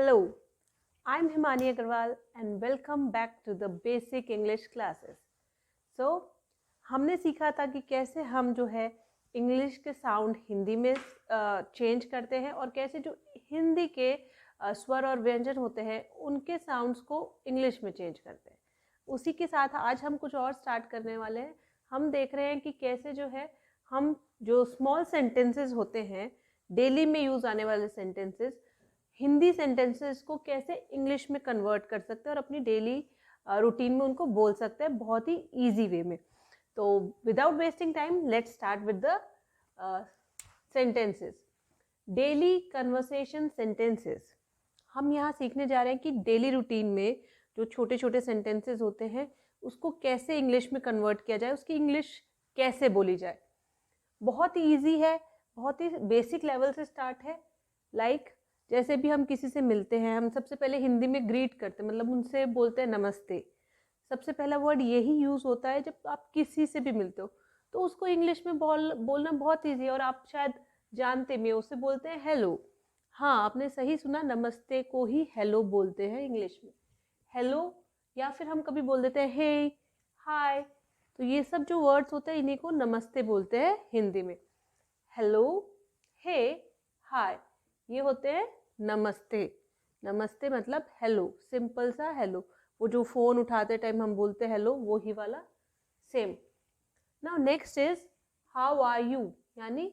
Hello, I'm Himani Agarwal and welcome back to the basic English classes. So, हमने सीखा था कि कैसे हम जो है इंग्लिश के साउंड हिंदी में चेंज करते हैं और कैसे जो हिंदी के स्वर और व्यंजन होते हैं उनके साउंड्स को इंग्लिश में चेंज करते हैं। उसी के साथ आज हम कुछ और स्टार्ट करने वाले हैं। हम देख रहे हैं कि कैसे जो है हम जो स्मॉल सेंटेंसेस होते हैं, डेली में यूज़ आने वाले सेंटेंसेस, हिंदी सेंटेंसेस को कैसे इंग्लिश में कन्वर्ट कर सकते हैं और अपनी डेली रूटीन में उनको बोल सकते हैं बहुत ही ईजी वे में। तो without wasting time let's start with the sentences. Daily conversation sentences हम यहाँ सीखने जा रहे हैं कि डेली रूटीन में जो छोटे छोटे सेंटेंसेस होते हैं उसको कैसे इंग्लिश में कन्वर्ट किया जाए, उसकी इंग्लिश कैसे बोली जाए। बहुत ही ईजी है, बहुत ही बेसिक लेवल से स्टार्ट है। जैसे भी हम किसी से मिलते हैं, हम सबसे पहले हिंदी में ग्रीट करते हैं, मतलब उनसे बोलते हैं नमस्ते। सबसे पहला वर्ड यही यूज़ होता है जब आप किसी से भी मिलते हो, तो उसको इंग्लिश में बोलना बहुत ईजी है और आप शायद जानते भी हो, उससे बोलते हैं हेलो। हाँ, आपने सही सुना, नमस्ते को ही हेलो बोलते हैं इंग्लिश में, हेलो। या फिर हम कभी बोल देते हैं हे, हाय। तो ये सब जो वर्ड्स होते हैं इन्हीं को नमस्ते बोलते हैं हिंदी में। हेलो, हे, हाय, ये होते हैं नमस्ते। नमस्ते मतलब हेलो, सिंपल सा हेलो। वो जो फ़ोन उठाते टाइम हम बोलते हेलो, वो ही वाला same. Now next is how are you, यानी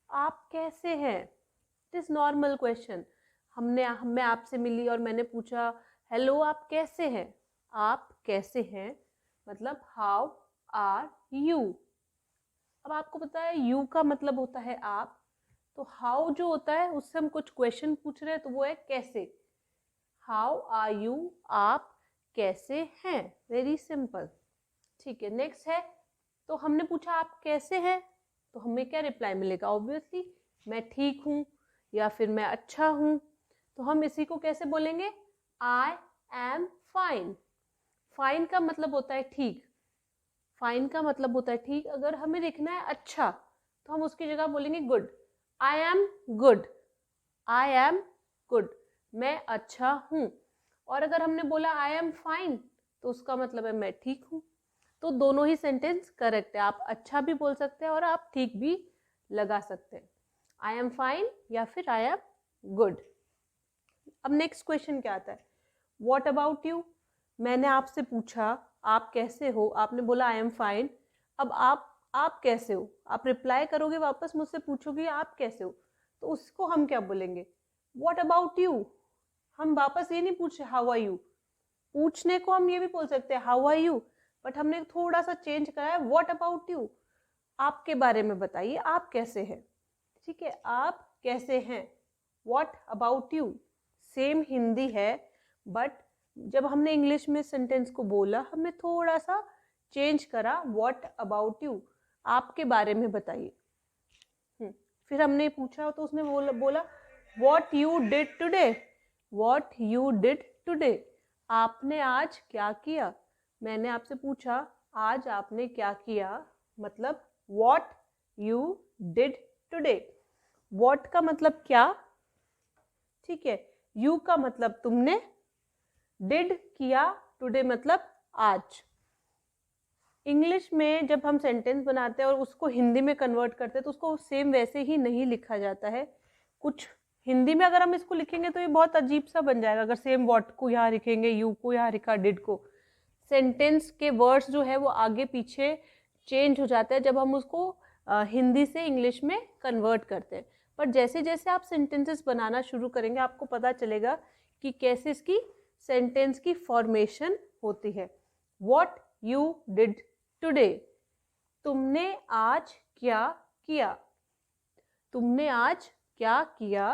आप कैसे हैं। It is normal question. मैं आपसे मिली और मैंने पूछा हेलो आप कैसे हैं। आप कैसे हैं मतलब हाउ आर यू। अब आपको पता है यू का मतलब होता है आप, तो हाउ जो होता है उससे हम कुछ क्वेश्चन पूछ रहे हैं, तो वो है कैसे। हाउ आर यू, आप कैसे हैं, वेरी सिंपल। ठीक है, नेक्स्ट है, तो हमने पूछा आप कैसे हैं, तो हमें क्या रिप्लाई मिलेगा। ऑब्वियसली मैं ठीक हूँ या फिर मैं अच्छा हूँ। तो हम इसी को कैसे बोलेंगे, आई एम फाइन। फाइन का मतलब होता है ठीक, फाइन का मतलब होता है ठीक। अगर हमें लिखना है अच्छा, तो हम उसकी जगह बोलेंगे good. I am good, I am good, मैं अच्छा हूँ। और अगर हमने बोला आई एम फाइन, तो उसका मतलब है मैं ठीक हूँ। तो दोनों ही सेंटेंस करेक्ट है, आप अच्छा भी बोल सकते हैं और आप ठीक भी लगा सकते हैं, आई एम फाइन या फिर आई एम गुड। अब नेक्स्ट क्वेश्चन क्या आता है, व्हाट अबाउट यू। मैंने आपसे पूछा आप कैसे हो, आपने बोला आई एम फाइन। अब आप कैसे हो, आप रिप्लाई करोगे वापस, मुझसे पूछोगे आप कैसे हो, तो उसको हम क्या बोलेंगे, व्हाट अबाउट यू। हम वापस ये नहीं पूछ रहे हाउ आर यू, पूछने को हम ये भी बोल सकते हैं हाउ आर यू, बट हमने थोड़ा सा चेंज करा है, व्हाट अबाउट यू, आपके बारे में बताइए आप कैसे हैं। ठीक है, आप कैसे हैं, what about you same Hindi है, बट जब हमने इंग्लिश में सेंटेंस को बोला हमने थोड़ा सा चेंज करा, व्हाट अबाउट यू, आपके बारे में बताइए। फिर हमने पूछा तो उसने बोला what you did today, what you did today, आपने आज क्या किया। मैंने आपसे पूछा आज आपने क्या किया, मतलब what you did today. What का मतलब क्या, ठीक है, यू का मतलब तुमने, डिड किया, टुडे मतलब आज। इंग्लिश में जब हम सेंटेंस बनाते हैं और उसको हिंदी में कन्वर्ट करते हैं तो उसको सेम वैसे ही नहीं लिखा जाता है। कुछ हिंदी में अगर हम इसको लिखेंगे तो ये बहुत अजीब सा बन जाएगा, अगर सेम व्हाट को यहाँ लिखेंगे, यू को यहाँ लिखा, डिड को। सेंटेंस के वर्ड्स जो है वो आगे पीछे चेंज हो जाते हैं जब हम उसको हिंदी से इंग्लिश में कन्वर्ट करते हैं। पर जैसे जैसे आप सेंटेंसेस बनाना शुरू करेंगे आपको पता चलेगा कि कैसे इसकी सेंटेंस की फॉर्मेशन होती है। व्हाट यू डिड टुडे, तुमने आज क्या किया, तुमने आज क्या किया,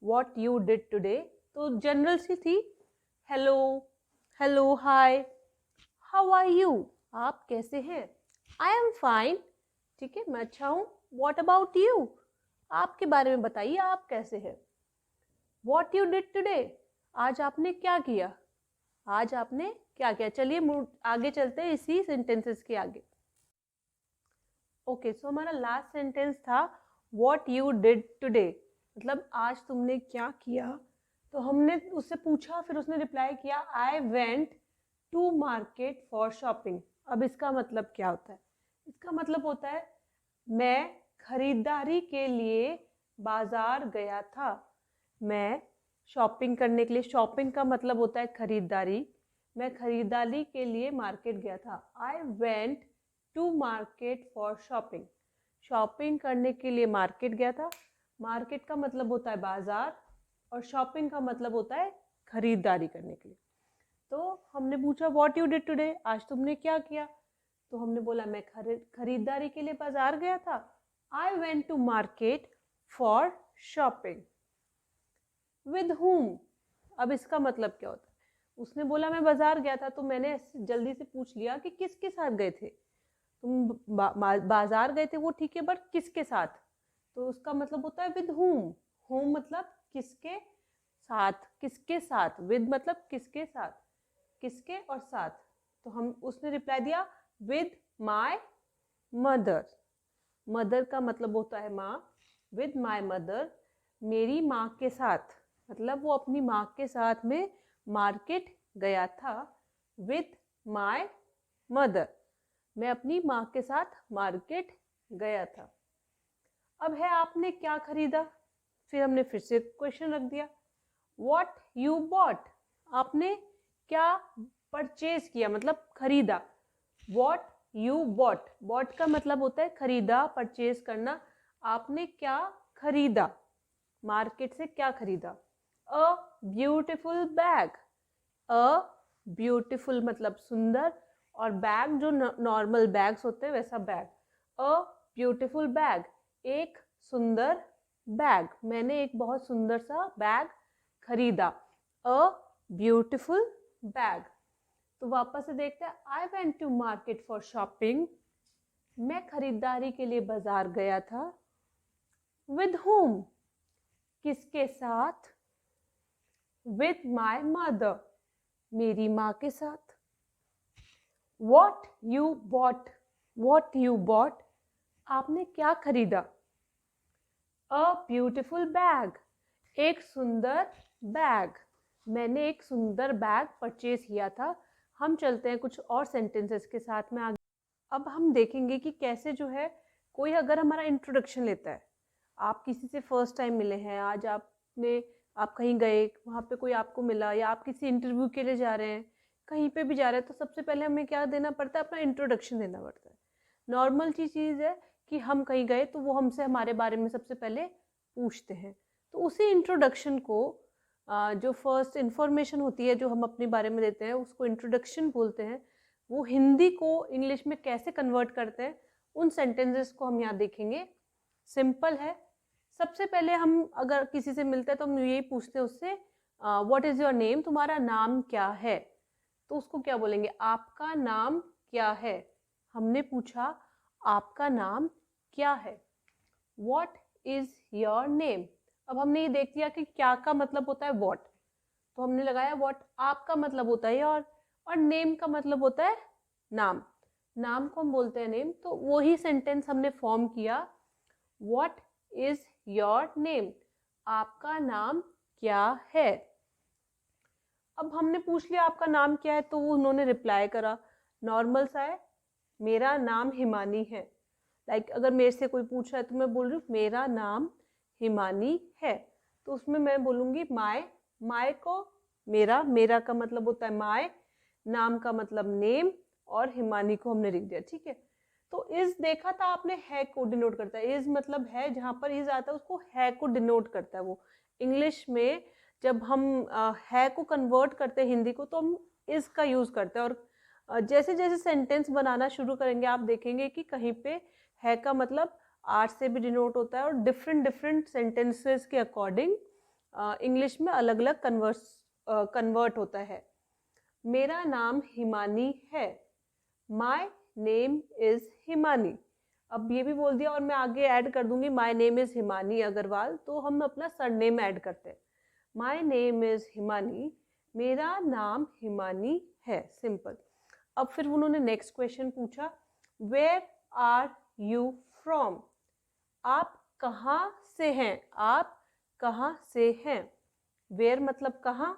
व्हाट यू डिड टुडे। तो जनरल सी थी, hello, hello, hi, how are you, आप कैसे हैं, आई एम फाइन, ठीक है मैं अच्छा हूँ, व्हाट अबाउट यू, आपके बारे में बताइए आप कैसे हैं, व्हाट यू डिड टुडे, आज आपने क्या किया, आज आपने क्या किया। चलिए आगे चलते हैं इसी सेंटेंसेस के आगे। ओके, सो हमारा लास्ट सेंटेंस था व्हाट यू डिड टुडे, मतलब आज तुमने क्या किया। तो हमने उससे पूछा, फिर उसने रिप्लाई किया I went to market for shopping. अब इसका मतलब क्या होता है? इसका मतलब होता है मैं खरीदारी के लिए बाजार गया था। मैं शॉपिंग करने के लिए, शॉपिंग का मतलब होता है खरीदारी, मैं खरीदारी के लिए मार्केट गया था। I went to market for shopping. Shopping करने के लिए मार्केट गया था। मार्केट का मतलब होता है बाजार और शॉपिंग का मतलब होता है खरीदारी करने के लिए। तो हमने पूछा व्हाट यू डिड टुडे, आज तुमने क्या किया? तो हमने बोला मैं खरीदारी के लिए बाजार गया था। I went to market for shopping. With whom, अब इसका मतलब क्या होता है? उसने बोला मैं बाजार गया था, तो मैंने जल्दी से पूछ लिया कि किसके साथ गए थे? तुम बाजार गए थे वो ठीक है, बट किसके साथ? तो उसका मतलब होता है विद हुम। हुम मतलब किसके साथ, किसके साथ, विद मतलब किसके साथ, किसके और साथ। तो हम उसने रिप्लाई दिया विद माय मदर। मदर का मतलब होता है माँ। विद माय मदर, मेरी माँ के साथ, मतलब वो अपनी माँ के साथ में मार्केट गया था। विद माय मदर, मैं अपनी माँ के साथ मार्केट गया था। अब है आपने क्या खरीदा? फिर हमने फिर से क्वेश्चन रख दिया व्हाट यू बॉट, आपने क्या परचेज किया, मतलब खरीदा। व्हाट यू बॉट, बॉट का मतलब होता है खरीदा, परचेज करना। आपने क्या खरीदा, मार्केट से क्या खरीदा? A beautiful bag. A beautiful मतलब सुंदर, और बैग जो नॉर्मल बैग्स होते हैं वैसा बैग। अ ब्यूटिफुल बैग, एक सुंदर बैग, मैंने एक बहुत सुंदर सा बैग खरीदा। A beautiful bag. तो वापस से देखते हैं I went to market for shopping, मैं खरीदारी के लिए बाजार गया था। विद हुम, किसके साथ? विद माय मदर, मेरी माँ के साथ। What you bought, what you bought, आपने क्या खरीदा? अ ब्यूटिफुल बैग, एक सुंदर बैग, मैंने एक सुंदर बैग परचेज किया था। हम चलते हैं कुछ और सेंटेंसेस के साथ में आगे। अब हम देखेंगे कि कैसे जो है कोई अगर हमारा इंट्रोडक्शन लेता है, आप किसी से फर्स्ट टाइम मिले हैं, आज आप कहीं गए, वहाँ पे कोई आपको मिला, या आप किसी इंटरव्यू के लिए जा रहे हैं, कहीं पे भी जा रहे हैं, तो सबसे पहले हमें क्या देना पड़ता है? अपना इंट्रोडक्शन देना पड़ता है। नॉर्मल चीज़ है कि हम कहीं गए तो वो हमसे हमारे बारे में सबसे पहले पूछते हैं। तो उसी इंट्रोडक्शन को जो फर्स्ट इन्फॉर्मेशन होती है जो हम अपने बारे में देते हैं उसको इंट्रोडक्शन बोलते हैं। वो हिंदी को इंग्लिश में कैसे कन्वर्ट करते हैं उन सेंटेंसेस को हम यहाँ देखेंगे। सिंपल है। सबसे पहले हम अगर किसी से मिलते हैं तो हम यही पूछते हैं उससे व्हाट इज़ योर नेम, तुम्हारा नाम क्या है? तो उसको क्या बोलेंगे? आपका नाम क्या है? हमने पूछा आपका नाम क्या है? What is your name. अब हमने ये देख लिया कि क्या का मतलब होता है व्हाट, तो हमने लगाया व्हाट। आपका मतलब होता है और नेम का मतलब होता है नाम। नाम को हम बोलते हैं नेम। तो वही सेंटेंस हमने फॉर्म किया व्हाट इज योर नेम, आपका नाम क्या है। अब हमने पूछ लिया आपका नाम क्या है, तो उन्होंने रिप्लाई करा नॉर्मल सा है, मेरा नाम हिमानी है। लाइक अगर मेरे से कोई पूछ रहा है तो मैं बोल रही हूँ मेरा नाम हिमानी है, तो उसमें मैं बोलूँगी माय। माय को मेरा का मतलब होता है माय, नाम का मतलब नेम, और हिमानी को हमने लिख दिया। ठीक है। तो इज देखा था आपने, है को डिनोट करता है। इज मतलब है, जहाँ पर इज आता है उसको है को डिनोट करता है। वो इंग्लिश में जब हम है को कन्वर्ट करते हैं हिंदी को तो हम इज का यूज करते हैं। और जैसे जैसे सेंटेंस बनाना शुरू करेंगे आप देखेंगे कि कहीं पे है का मतलब आर से भी डिनोट होता है, और डिफरेंट डिफरेंट सेंटेंसेस के अकॉर्डिंग इंग्लिश में अलग अलग कन्वर्ट होता है। मेरा नाम हिमानी है, माय नेम इज हिमानी। अब ये भी बोल दिया और मैं आगे ऐड कर दूंगी my name is Himani Agarwal, तो हम अपना सरनेम ऐड करते हैं। माय नेम इज हिमानी, मेरा नाम हिमानी है। सिंपल। अब फिर उन्होंने नेक्स्ट क्वेश्चन पूछा वेयर आर यू फ्रॉम, आप कहाँ से हैं? आप कहाँ से हैं? वेयर मतलब कहाँ,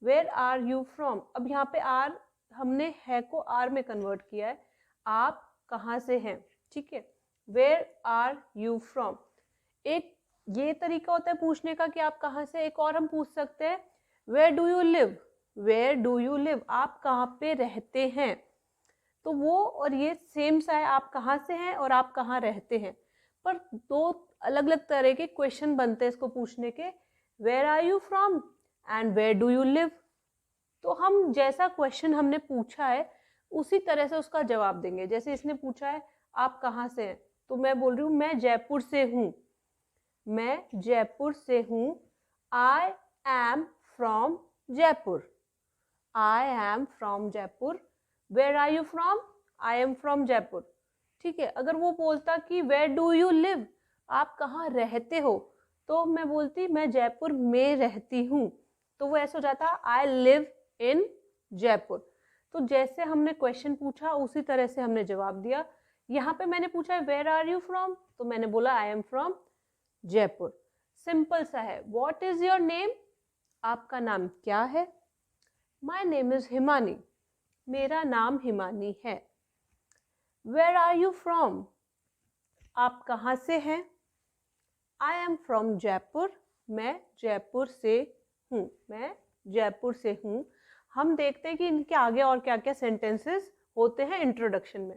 वेयर आर यू फ्रॉम। अब यहाँ पे आर हमने है को आर में कन्वर्ट किया है, आप कहाँ से हैं, ठीक है। वेयर आर यू फ्रॉम, एक ये तरीका होता है पूछने का कि आप कहाँ से। एक और हम पूछ सकते हैं where do you live, where do you live, आप कहाँ पे रहते हैं। तो वो और ये सेम सा है, आप कहाँ से हैं और आप कहाँ रहते हैं, पर दो अलग अलग तरह के क्वेश्चन बनते हैं इसको पूछने के। Where are you from and where do you live. तो हम जैसा क्वेश्चन हमने पूछा है उसी तरह से उसका जवाब देंगे। जैसे इसने पूछा है आप कहाँ से हैं, तो मैं बोल रही हूँ मैं जयपुर से हूँ, मैं जयपुर से हूँ। I am from Jaipur, I am from Jaipur. Where are you from, I am from Jaipur, ठीक है। अगर वो बोलता कि वेयर डू यू लिव, आप कहाँ रहते हो, तो मैं बोलती मैं जयपुर में रहती हूँ, तो वो ऐसा हो जाता आई लिव इन जयपुर। तो जैसे हमने क्वेश्चन पूछा उसी तरह से हमने जवाब दिया। यहाँ पे मैंने पूछा है वेयर आर यू फ्रॉम, तो मैंने बोला आई एम फ्रॉम जयपुर। सिंपल सा है। व्हाट इज योर नेम, आपका नाम क्या है। माई नेम इज हिमानी, मेरा नाम हिमानी है। वेयर आर यू फ्रॉम, आप कहाँ से हैं। आई एम फ्रॉम जयपुर, मैं जयपुर से हूँ, मैं जयपुर से हूँ। हम देखते हैं कि इनके आगे और क्या क्या सेंटेंसेस होते हैं इंट्रोडक्शन में।